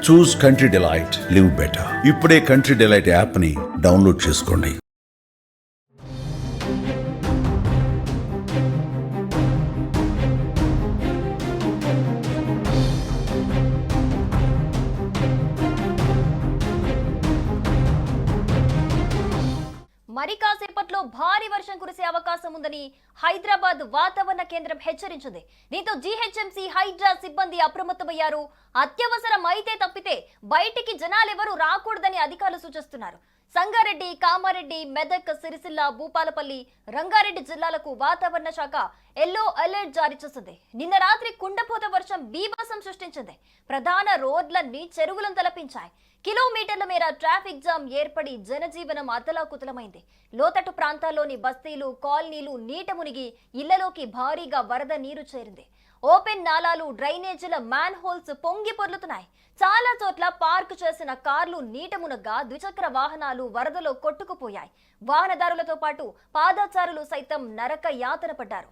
చూస్ country delight, live better. ఇప్పుడే country delight app ని download చేసుకోండి. మరి కాసేపట్లో భారీ వర్షం కురిసే అవకాశం ఉందని హైదరాబాద్ వాతావరణ కేంద్రం హెచ్చరించింది. దీంతో జీహెచ్ఎంసీ హైడ్రా సిబ్బంది అప్రమత్తమయ్యారు. అత్యవసరం అయితే తప్పితే బయటికి జనాలెవరూ రాకూడదని అధికారులు సూచిస్తున్నారు. సంగారెడ్డి, కామారెడ్డి, మెదక్, సిరిసిల్ల, భూపాలపల్లి, రంగారెడ్డి జిల్లాలకు వాతావరణ శాఖ ఎల్లో అలర్ట్ జారీ చేసింది. నిన్న రాత్రి కుండపోత వర్షం బీభత్సం సృష్టించింది. ప్రధాన రోడ్లన్నీ చెరువులను తలపించాయి. కిలోమీటర్ల మేర ట్రాఫిక్ జామ్ ఏర్పడి జనజీవనం అతలాకుతలమైంది. లోతట్టు ప్రాంతాల్లోని బస్తీలు, కాలనీలు నీట మునిగి ఇళ్లలోకి భారీగా వరద నీరు చేరింది. ఓపెన్ నాలాలు, డ్రైనేజీల మ్యాన్ హోల్స్ పొంగి పొర్లుతున్నాయి. చాలా చోట్ల పార్క్ చేసిన కార్లు నీట మునగ్గా ద్విచక్ర వాహనాలు వరదలో కొట్టుకుపోయాయి. వాహనదారులతో పాటు పాదచారులు సైతం నరక యాతన పడ్డారు.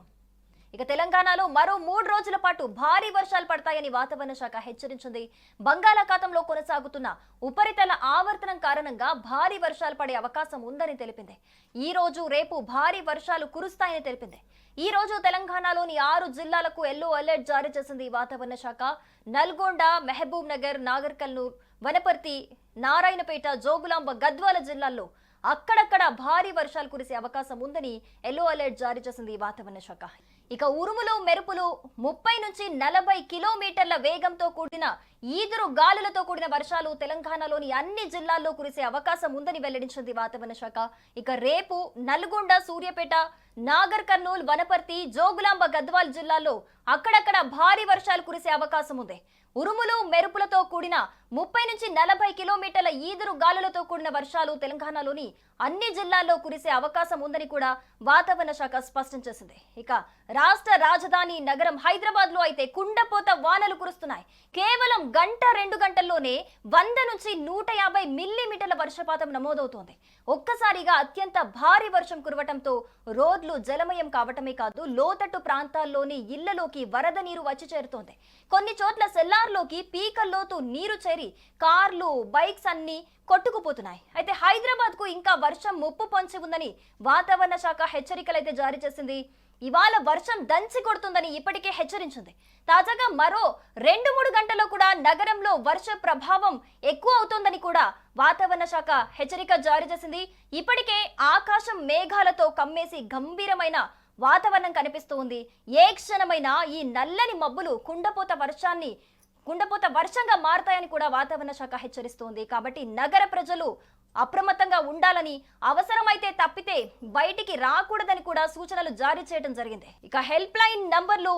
ఇక తెలంగాణలో మరో 3 రోజుల పాటు భారీ వర్షాలు పడతాయని వాతావరణ శాఖ హెచ్చరించింది. బంగాళాఖాతంలో కొనసాగుతున్న ఉపరితల ఆవర్తనం కారణంగా భారీ వర్షాలు పడే అవకాశం ఉందని తెలిపింది. ఈ రోజు, రేపు భారీ వర్షాలు కురుస్తాయని తెలిపింది. ఈ రోజు తెలంగాణలోని 6 జిల్లాలకు ఎల్లో అలర్ట్ జారీ చేసింది వాతావరణ శాఖ. నల్గొండ, మహబూబ్ నగర్, నాగర్ కర్నూల్, వనపర్తి, నారాయణపేట, జోగులాంబ, గద్వాల జిల్లాల్లో అక్కడక్కడ భారీ వర్షాలు కురిసే అవకాశం ఉందని ఎల్లో అలర్ట్ జారీ చేసింది వాతావరణ శాఖ. ఇక ఉరుములు, మెరుపులు, 30 నుంచి 40 కిలోమీటర్ల వేగంతో కూడిన ఈదురు గాలులతో కూడిన వర్షాలు తెలంగాణలోని అన్ని జిల్లాల్లో కురిసే అవకాశం ఉందని వెల్లడించింది వాతావరణ శాఖ. ఇక రేపు నల్గొండ, సూర్యాపేట, నాగర్ కర్నూల్, వనపర్తి, జోగులాంబ, గద్వాల్ జిల్లాల్లో అక్కడక్కడ భారీ వర్షాలు కురిసే అవకాశం ఉంది. ఉరుములు, మెరుపులతో కూడిన 30 నుంచి 40 కిలోమీటర్ల ఈదురు గాలులతో కూడిన వర్షాలు తెలంగాణలోని అన్ని జిల్లాల్లో కురిసే అవకాశం ఉందని కూడా వాతావరణ శాఖ స్పష్టం చేసింది. ఇక రాష్ట్ర రాజధాని నగరం హైదరాబాద్ లో అయితే కుండపోత వానలు కురుస్తున్నాయి. కేవలం 1-2 గంటల్లోనే 100 నుంచి 150 మిల్లీమీటర్ల వర్షపాతం నమోదవుతోంది. ఒక్కసారిగా అత్యంత భారీ వర్షం కురవటంతో రోడ్లు జలమయం కావటమే కాదు, లోతట్టు ప్రాంతాల్లోని ఇళ్లలోకి వరద నీరు వచ్చి చేరుతోంది. కొన్ని చోట్ల సెల్లార్లోకి పీకల్లోతు నీరు చేరి కార్లు, బైక్స్ అన్ని కొట్టుకుపోతున్నాయి. అయితే హైదరాబాద్ కు ఇంకా వర్షం ముప్పు పొంచి ఉందని వాతావరణ శాఖ హెచ్చరికలైతే జారీ చేసింది. ఇవాళ వర్షం దంచి కొడుతుందని ఇప్పటికే హెచ్చరించింది. తాజాగా మరో 2-3 గంటల్లో కూడా నగరంలో వర్ష ప్రభావం ఎక్కువ అవుతోందని కూడా వాతావరణ శాఖ హెచ్చరిక జారీ చేసింది. ఇప్పటికే ఆకాశం మేఘాలతో కమ్మేసి గంభీరమైన వాతావరణం కనిపిస్తూ ఉంది. ఏ క్షణమైనా ఈ నల్లని మబ్బులు కుండపోత వర్షంగా మారతాయని కూడా వాతావరణ శాఖ హెచ్చరిస్తోంది. కాబట్టి నగర ప్రజలు అప్రమత్తంగా ఉండాలని, అవసరమైతే తప్పితే బయటికి రాకూడదని కూడా సూచనలు జారీ చేయడం జరిగింది. ఇక హెల్ప్ లైన్ నంబర్లు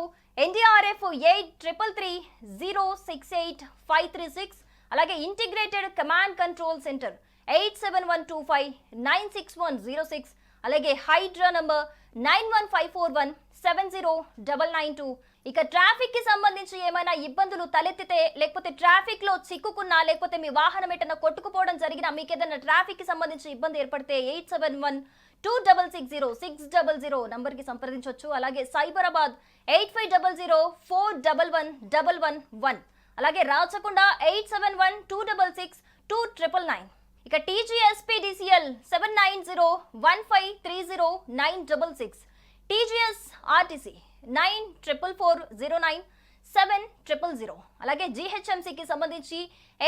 NDRF 833068-536, అలాగే ఇంటిగ్రేటెడ్ కమాండ్ కంట్రోల్ సెంటర్ 8712596106, అలాగే హైడ్రా నంబర్ 9154170992. ఇక ట్రాఫిక్ కి సంబంధించి ఏమైనా ఇబ్బందులు తలెత్తితే, లేకపోతే ట్రాఫిక్ లో చిక్కుకున్నా, లేకపోతే మీ వాహనం ఎటన్నా కొట్టుకుపోవడం జరిగినా, మీకు ఏదైనా ట్రాఫిక్ కి సంబంధించి ఇబ్బంది ఏర్పడితే 8712660600 నంబర్ కి సంప్రదించవచ్చు. అలాగే సైబరాబాద్ 8500411111, అలాగే రాచకొండ 8712662999. ఇక TGSPDCL 7901530966, TGS RTC 94409700, అలాగే GHMCకి సంబంధించి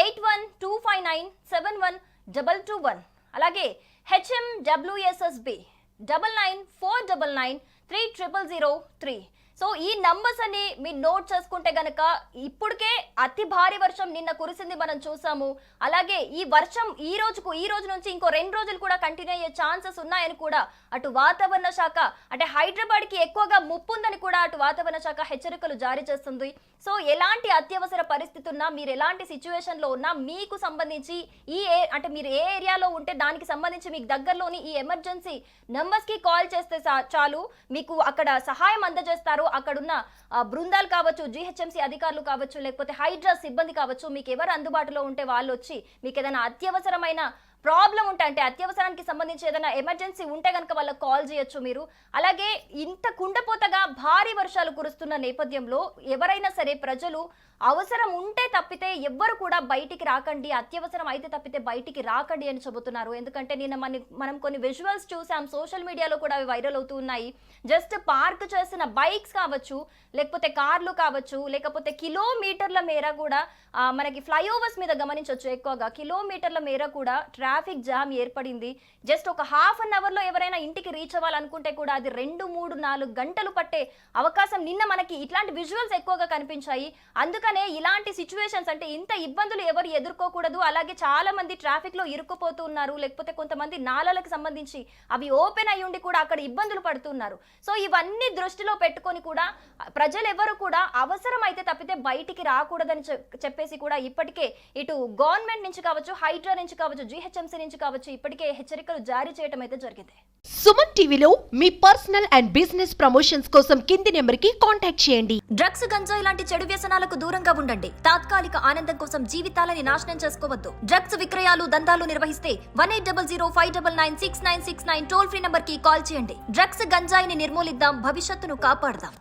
8125971221, అలాగే HMWSSB 9949993003. సో ఈ నంబర్స్ అన్ని మీరు నోట్ చేసుకుంటే గనక ఇప్పటికే అతి భారీ వర్షం నిన్న కురిసింది మనం చూసాము. అలాగే ఈ వర్షం ఈ రోజు నుంచి ఇంకో 2 రోజులు కూడా కంటిన్యూ అయ్యే ఛాన్సెస్ ఉన్నాయని కూడా అటు వాతావరణ శాఖ, అంటే హైదరాబాద్ కి ఎక్కువగా ముప్పు ఉందని కూడా అటు వాతావరణ శాఖ హెచ్చరికలు జారీ చేస్తుంది. సో ఎలాంటి అత్యవసర పరిస్థితి ఉన్నా, మీరు ఎలాంటి సిచ్యువేషన్ లో ఉన్నా, మీకు సంబంధించి అంటే మీరు ఏ ఏరియాలో ఉంటే దానికి సంబంధించి మీకు దగ్గరలోని ఈ ఎమర్జెన్సీ నంబర్స్ కి కాల్ చేస్తే చాలు, మీకు అక్కడ సహాయం అందజేస్తారు. అక్కడున్న బృందాలు కావచ్చు, GHMC అధికారులు కావచ్చు, లేకపోతే హైడ్రా సిబ్బంది కావచ్చు, మీకు ఎవరు అందుబాటులో ఉంటే వాళ్ళు వచ్చి మీకు ఏదైనా అత్యవసరమైన ప్రాబ్లం ఉంటే అంటే అత్యవసరానికి సంబంధించి ఏదైనా ఎమర్జెన్సీ ఉంటే కనుక వాళ్ళకి కాల్ చేయొచ్చు మీరు. అలాగే ఇంత కుండపోతగా భారీ వర్షాలు కురుస్తున్న నేపథ్యంలో ఎవరైనా సరే ప్రజలు అవసరం ఉంటే తప్పితే ఎవ్వరు కూడా బయటికి రాకండి, అత్యవసరం అయితే తప్పితే బయటికి రాకండి అని చెబుతున్నారు. ఎందుకంటే నిన్న మనం కొన్ని విజువల్స్ చూసాం, సోషల్ మీడియాలో కూడా అవి వైరల్ అవుతూ ఉన్నాయి. జస్ట్ పార్క్ చేసిన బైక్స్ కావచ్చు, లేకపోతే కార్లు కావచ్చు, లేకపోతే కిలోమీటర్ల మేర కూడా మనకి ఫ్లైఓవర్స్ మీద గమనించవచ్చు, ఎక్కువగా కిలోమీటర్ల మేర కూడా ట్రాఫిక్ జామ్ ఏర్పడింది. జస్ట్ ఒక హాఫ్ అన్ అవర్లో ఎవరైనా ఇంటికి రీచ్ అవ్వాలనుకుంటే కూడా అది 2, 3, 4 గంటలు పట్టే అవకాశం నిన్న మనకి ఇట్లాంటి విజువల్స్ ఎక్కువగా కనిపించాయి. అందుకనే ఇలాంటి సిచ్యువేషన్స్ అంటే ఇంత ఇబ్బందులు ఎవరు ఎదుర్కోకూడదు. అలాగే చాలా మంది ట్రాఫిక్ లో ఇరుక్కుపోతూ ఉన్నారు, లేకపోతే కొంతమంది నాళాలకు సంబంధించి అవి ఓపెన్ అయ్యి ఉండి కూడా అక్కడ ఇబ్బందులు పడుతున్నారు. సో ఇవన్నీ దృష్టిలో పెట్టుకొని కూడా ప్రజలు ఎవరు కూడా అవసరం అయితే తప్పితే బయటికి రాకూడదని చెప్పేసి కూడా ఇప్పటికే ఇటు గవర్నమెంట్ నుంచి కావచ్చు, హైడ్రా నుంచి కావచ్చు, జీహెచ్ఎంసీ నుంచి కావచ్చు ఇప్పటికే హెచ్చరికలు జారీ చేయడం అయితే జరిగింది. సుమన్ టీవీలో మీ పర్సనల్ అండ్ బిజినెస్ ప్రమోషన్స్ కోసం కింది నెంబర్కి కాంటాక్ట్ చేయండి. డ్రగ్స్, గంజాయి లాంటి చెడు వ్యసనాలకు దూరంగా ఉండండి. తాత్కాలిక ఆనందం కోసం జీవితాలని నాశనం చేసుకోవద్దు. డ్రగ్స్ విక్రయాలు, దందాలు నిర్వహిస్తే 1800-599-6969 టోల్ ఫ్రీ నంబర్ కి కాల్ చేయండి. డ్రగ్స్, గంజాయిని నిర్మూలిద్దాం, భవిష్యత్తును కాపాడదాం.